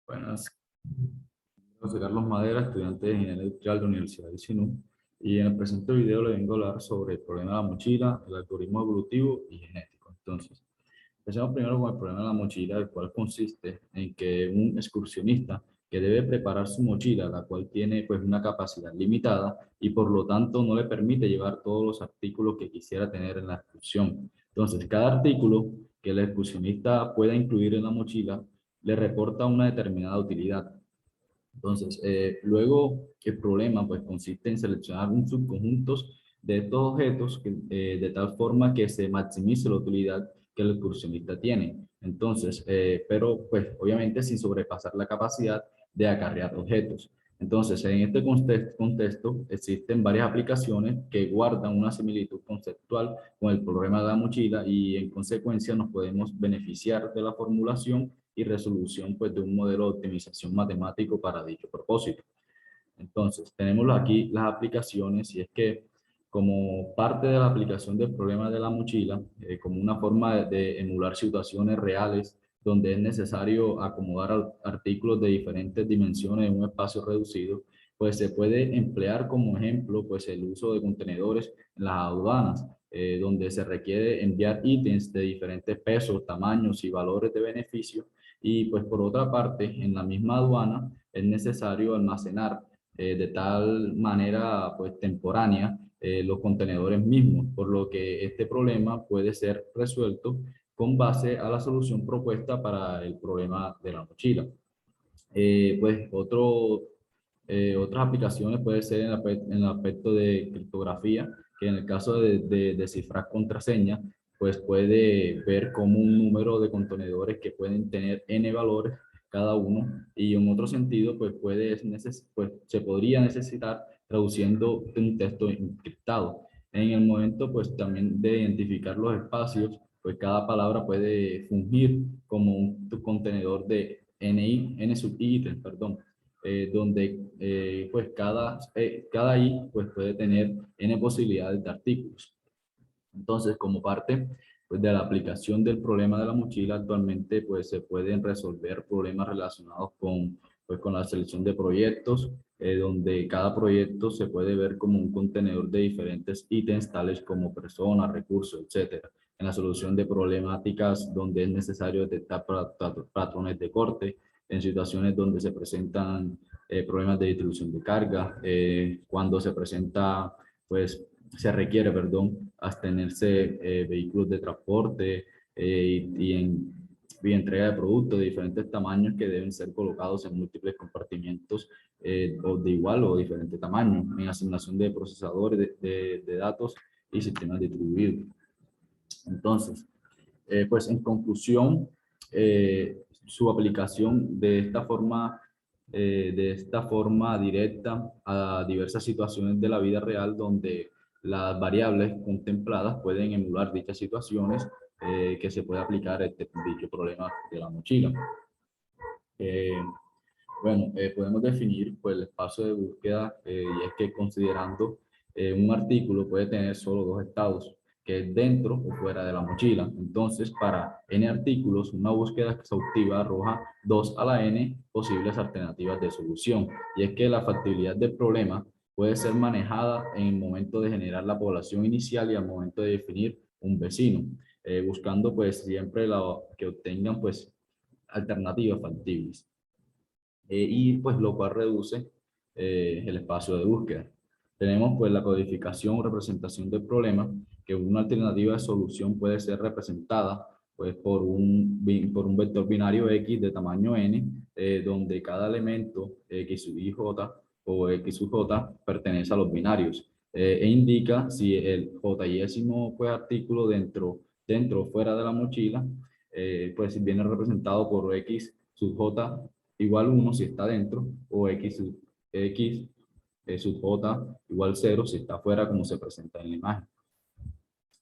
Buenas, soy Carlos Madera, estudiante de Ingeniería Industrial de la Universidad de SINU, y en el presente video le vengo a hablar sobre el problema de la mochila, el algoritmo evolutivo y genético. Entonces, empecemos primero con el problema de la mochila, el cual consiste en que un excursionista que debe preparar su mochila, la cual tiene pues una capacidad limitada y por lo tanto no le permite llevar todos los artículos que quisiera tener en la excursión. Entonces, cada artículo que el excursionista pueda incluir en la mochila le reporta una determinada utilidad. Entonces, luego el problema pues consiste en seleccionar un subconjuntos de estos objetos de tal forma que se maximice la utilidad que el excursionista tiene. Entonces, pero pues obviamente sin sobrepasar la capacidad de acarrear objetos. Entonces, en este contexto existen varias aplicaciones que guardan una similitud conceptual con el problema de la mochila y en consecuencia nos podemos beneficiar de la formulación y resolución pues, de un modelo de optimización matemático para dicho propósito. Entonces, tenemos aquí las aplicaciones y es que como parte de la aplicación del problema de la mochila, como una forma de emular situaciones reales donde es necesario acomodar artículos de diferentes dimensiones en un espacio reducido, pues se puede emplear como ejemplo pues el uso de contenedores en las aduanas, donde se requiere enviar ítems de diferentes pesos, tamaños y valores de beneficio, y pues por otra parte, en la misma aduana es necesario almacenar de tal manera pues temporánea los contenedores mismos, por lo que este problema puede ser resuelto con base a la solución propuesta para el problema de la mochila. Otras aplicaciones puede ser en el aspecto de criptografía, que en el caso de descifrar contraseñas, pues puede ver como un número de contenedores que pueden tener n valores cada uno, y en otro sentido, pues, pues se podría necesitar traduciendo un texto encriptado. En el momento, pues también de identificar los espacios, pues cada palabra puede fungir como un contenedor de n sub ítem, perdón, donde pues cada i pues puede tener n posibilidades de artículos. Entonces, como parte pues, de la aplicación del problema de la mochila, actualmente pues, se pueden resolver problemas relacionados con la selección de proyectos, donde cada proyecto se puede ver como un contenedor de diferentes ítems, tales como personas, recursos, etcétera. En la solución de problemáticas donde es necesario detectar patrones de corte, en situaciones donde se presentan problemas de distribución de carga, cuando se presenta pues se requiere, perdón, abstenerse vehículos de transporte y entrega de productos de diferentes tamaños que deben ser colocados en múltiples compartimientos o de igual o diferente tamaño, en asignación de procesadores de datos y sistemas distribuidos. Entonces, pues en conclusión, su aplicación de esta forma directa a diversas situaciones de la vida real donde las variables contempladas pueden emular dichas situaciones que se puede aplicar dicho problema de la mochila. Eh, Podemos definir pues, el espacio de búsqueda y es que considerando un artículo puede tener solo dos estados, que es dentro o fuera de la mochila. Entonces, para n artículos, una búsqueda exhaustiva arroja 2 a la n posibles alternativas de solución. Y es que la factibilidad del problema puede ser manejada en el momento de generar la población inicial y al momento de definir un vecino, buscando pues siempre que obtengan pues alternativas factibles y pues lo cual reduce el espacio de búsqueda. Tenemos pues la codificación o representación del problema, que una alternativa de solución puede ser representada pues por un vector binario X de tamaño n, donde cada elemento X sub i j o X sub j pertenece a los binarios e indica si el j-ésimo pues, artículo dentro o fuera de la mochila, pues viene representado por X sub j igual 1 si está dentro, o x sub j igual 0 si está afuera, como se presenta en la imagen.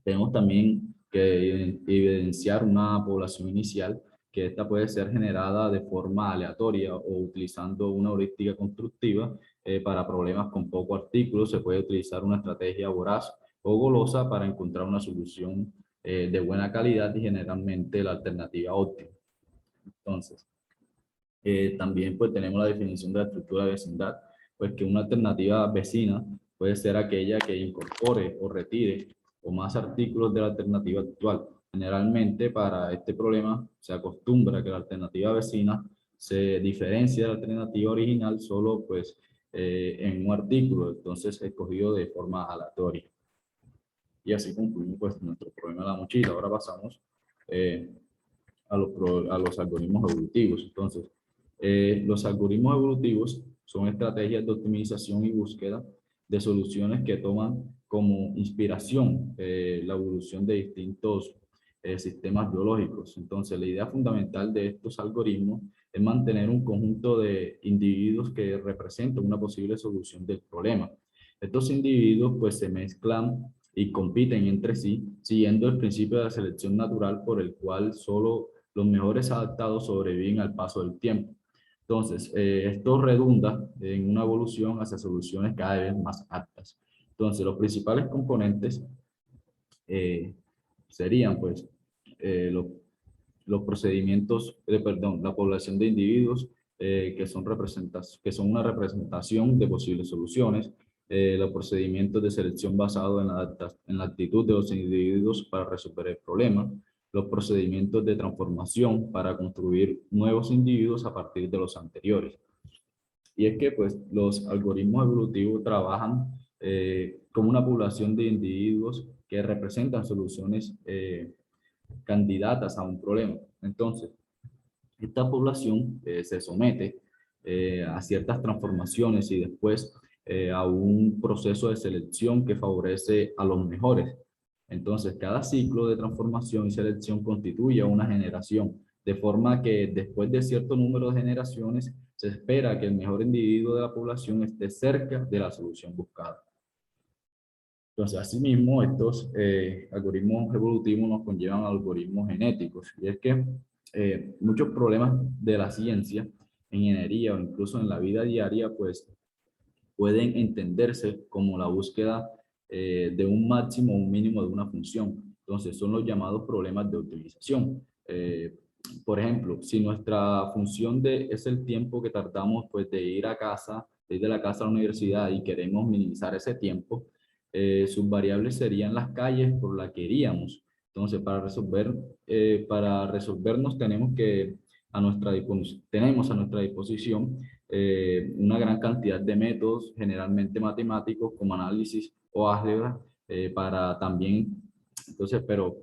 Tenemos también que evidenciar una población inicial, que esta puede ser generada de forma aleatoria o utilizando una heurística constructiva. Para problemas con poco artículo se puede utilizar una estrategia voraz o golosa para encontrar una solución de buena calidad y generalmente la alternativa óptima. Entonces, También pues tenemos la definición de la estructura de vecindad, pues que una alternativa vecina puede ser aquella que incorpore o retire o más artículos de la alternativa actual. Generalmente para este problema se acostumbra que la alternativa vecina se diferencia de la alternativa original solo pues en un artículo, entonces escogido de forma aleatoria. Y así concluimos pues nuestro problema de la mochila. Ahora pasamos eh, a los algoritmos evolutivos. Entonces, los algoritmos evolutivos son estrategias de optimización y búsqueda de soluciones que toman como inspiración la evolución de distintos sistemas biológicos. Entonces, la idea fundamental de estos algoritmos es mantener un conjunto de individuos que representan una posible solución del problema. Estos individuos pues se mezclan y compiten entre sí, siguiendo el principio de la selección natural por el cual solo los mejores adaptados sobreviven al paso del tiempo. Entonces, esto redunda en una evolución hacia soluciones cada vez más aptas. Entonces, los principales componentes eh, serían, pues, los procedimientos, perdón, la población de individuos que son una representación de posibles soluciones, los procedimientos de selección basados en la actitud de los individuos para resolver el problema, los procedimientos de transformación para construir nuevos individuos a partir de los anteriores. Y es que pues los algoritmos evolutivos trabajan como una población de individuos que representan soluciones candidatas a un problema. Entonces, esta población se somete a ciertas transformaciones y después a un proceso de selección que favorece a los mejores. Entonces, cada ciclo de transformación y selección constituye una generación, de forma que después de cierto número de generaciones se espera que el mejor individuo de la población esté cerca de la solución buscada. Entonces, asimismo, estos algoritmos evolutivos nos conllevan a algoritmos genéticos. Y es que muchos problemas de la ciencia, en ingeniería o incluso en la vida diaria, pues pueden entenderse como la búsqueda de un máximo o un mínimo de una función. Entonces, son los llamados problemas de optimización. Por ejemplo, si nuestra función es el tiempo que tardamos pues, de ir a casa, de ir de la casa a la universidad y queremos minimizar ese tiempo, sus variables serían las calles por las que iríamos. Entonces, para resolvernos tenemos a nuestra disposición una gran cantidad de métodos, generalmente matemáticos, como análisis o álgebra, para también, entonces, pero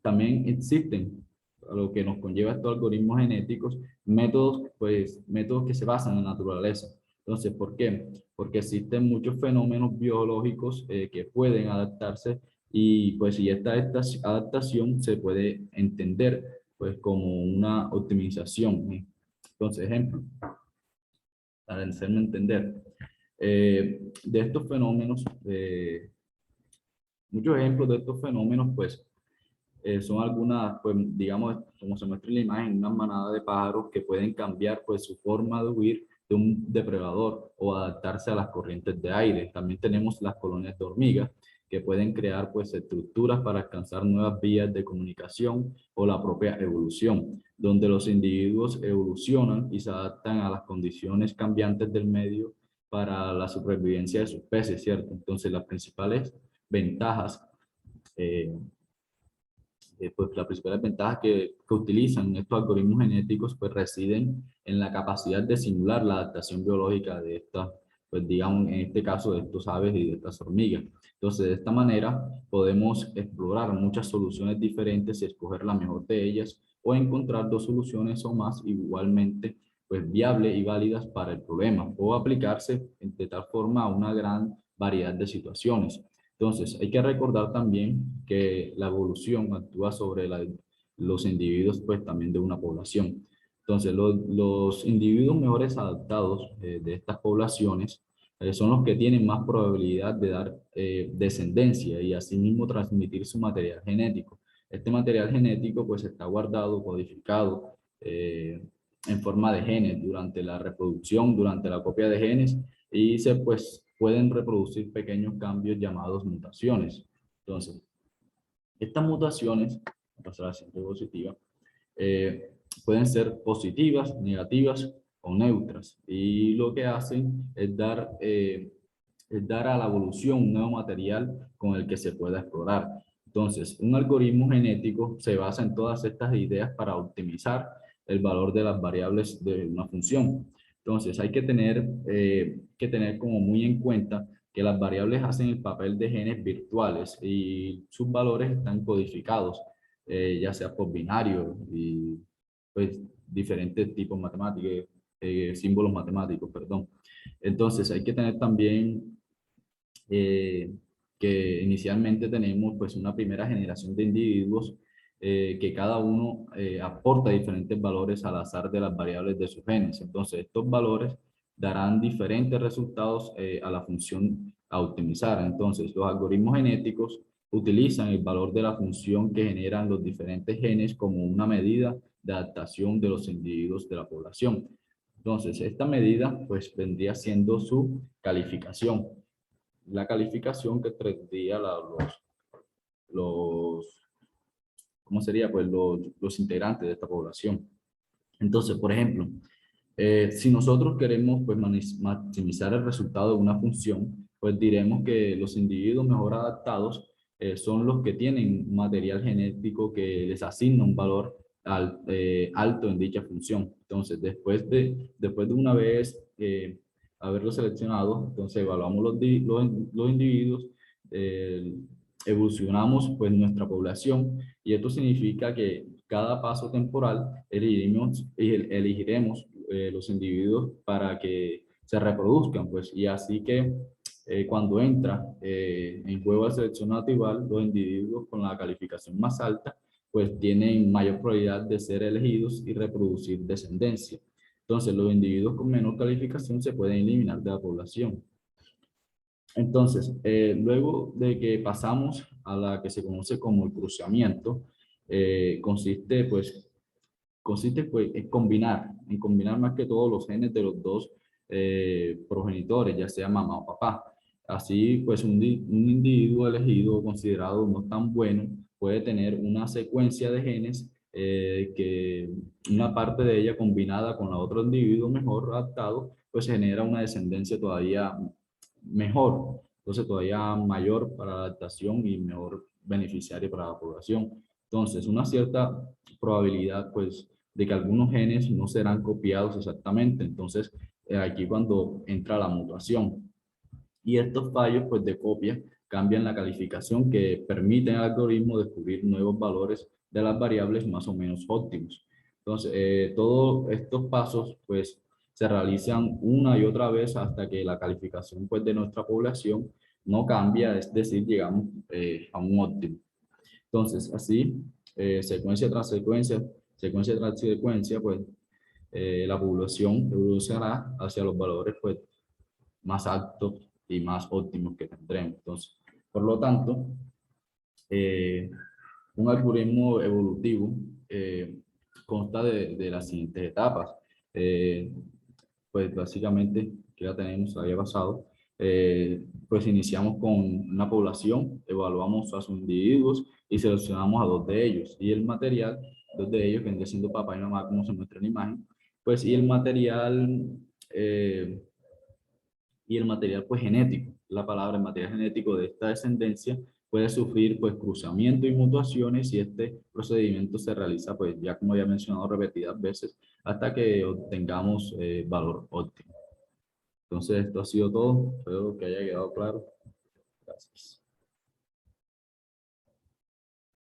también existen, a lo que nos conlleva estos algoritmos genéticos, métodos que se basan en la naturaleza. Entonces, ¿por qué? Porque existen muchos fenómenos biológicos que pueden adaptarse y pues si esta adaptación se puede entender pues como una optimización. Entonces, ejemplo, para hacerme entender, de estos fenómenos, muchos ejemplos de estos fenómenos pues son algunas, pues digamos, como se muestra en la imagen, una manada de pájaros que pueden cambiar pues su forma de huir de un depredador o adaptarse a las corrientes de aire. También tenemos las colonias de hormigas que pueden crear pues estructuras para alcanzar nuevas vías de comunicación o la propia evolución, donde los individuos evolucionan y se adaptan a las condiciones cambiantes del medio para la supervivencia de sus especies, ¿cierto? Entonces las principales ventajas eh, pues las principales ventajas que utilizan estos algoritmos genéticos pues residen en la capacidad de simular la adaptación biológica de estas, pues digamos en este caso de estos aves y de estas hormigas. Entonces de esta manera podemos explorar muchas soluciones diferentes y escoger la mejor de ellas o encontrar dos soluciones o más igualmente pues viables y válidas para el problema o aplicarse de tal forma a una gran variedad de situaciones. Entonces, hay que recordar también que la evolución actúa sobre los individuos, pues también de una población. Entonces, los individuos mejores adaptados de estas poblaciones son los que tienen más probabilidad de dar descendencia y asimismo transmitir su material genético. Este material genético pues está guardado, codificado en forma de genes durante la reproducción, durante la copia de genes y se pues pueden reproducir pequeños cambios llamados mutaciones. Entonces, estas mutaciones, pasar a la siguiente diapositiva, pueden ser positivas, negativas o neutras. Y lo que hacen es dar a la evolución un nuevo material con el que se pueda explorar. Entonces, un algoritmo genético se basa en todas estas ideas para optimizar el valor de las variables de una función. Entonces, hay que tener como muy en cuenta que las variables hacen el papel de genes virtuales y sus valores están codificados, ya sea por binario y pues diferentes tipos matemáticos, símbolos matemáticos, perdón. Entonces, hay que tener también que inicialmente tenemos pues una primera generación de individuos que cada uno aporta diferentes valores al azar de las variables de sus genes. Entonces, estos valores darán diferentes resultados a la función a optimizar. Entonces, los algoritmos genéticos utilizan el valor de la función que generan los diferentes genes como una medida de adaptación de los individuos de la población. Entonces, esta medida pues vendría siendo su calificación. La calificación que tendría los, ¿cómo sería? Pues los integrantes de esta población. Entonces, por ejemplo, si nosotros queremos pues, maximizar el resultado de una función, pues diremos que los individuos mejor adaptados son los que tienen material genético que les asigna un valor alto en dicha función. Entonces, después de una vez haberlo seleccionado, entonces evaluamos los individuos, eh, evolucionamos pues nuestra población y esto significa que cada paso temporal elegiremos los individuos para que se reproduzcan, pues, y así que cuando entra en juego la selección natural, los individuos con la calificación más alta, pues tienen mayor probabilidad de ser elegidos y reproducir descendencia. Entonces, los individuos con menor calificación se pueden eliminar de la población. Entonces, luego de que pasamos a la que se conoce como el cruzamiento, consiste pues en combinar más que todo los genes de los dos progenitores, ya sea mamá o papá. Así pues un individuo elegido o considerado no tan bueno puede tener una secuencia de genes que una parte de ella combinada con la otro individuo mejor adaptado, pues genera una descendencia todavía mejor, entonces todavía mayor para la adaptación y mejor beneficiaria para la población. Entonces, una cierta probabilidad, pues, de que algunos genes no serán copiados exactamente. Entonces, aquí cuando entra la mutación. Y estos fallos, pues, de copia cambian la calificación que permiten al algoritmo descubrir nuevos valores de las variables más o menos óptimos. Entonces, todos estos pasos, pues, se realizan una y otra vez hasta que la calificación, pues, de nuestra población no cambia, es decir, llegamos a un óptimo. Entonces, así, secuencia tras secuencia, pues la población evolucionará hacia los valores pues, más altos y más óptimos que tendremos. Entonces, por lo tanto, eh, un algoritmo evolutivo consta de las siguientes etapas. Eh, pues básicamente, que ya tenemos, había pasado, pues iniciamos con una población, evaluamos a sus individuos y seleccionamos a dos de ellos. Y el material, dos de ellos, que vendría siendo papá y mamá, como se muestra en la imagen, pues eh, y el material pues genético. La palabra el material genético de esta descendencia puede sufrir pues cruzamiento y mutaciones y este procedimiento se realiza pues ya como había mencionado repetidas veces hasta que obtengamos valor óptimo. Entonces esto ha sido todo, espero que haya quedado claro. Gracias.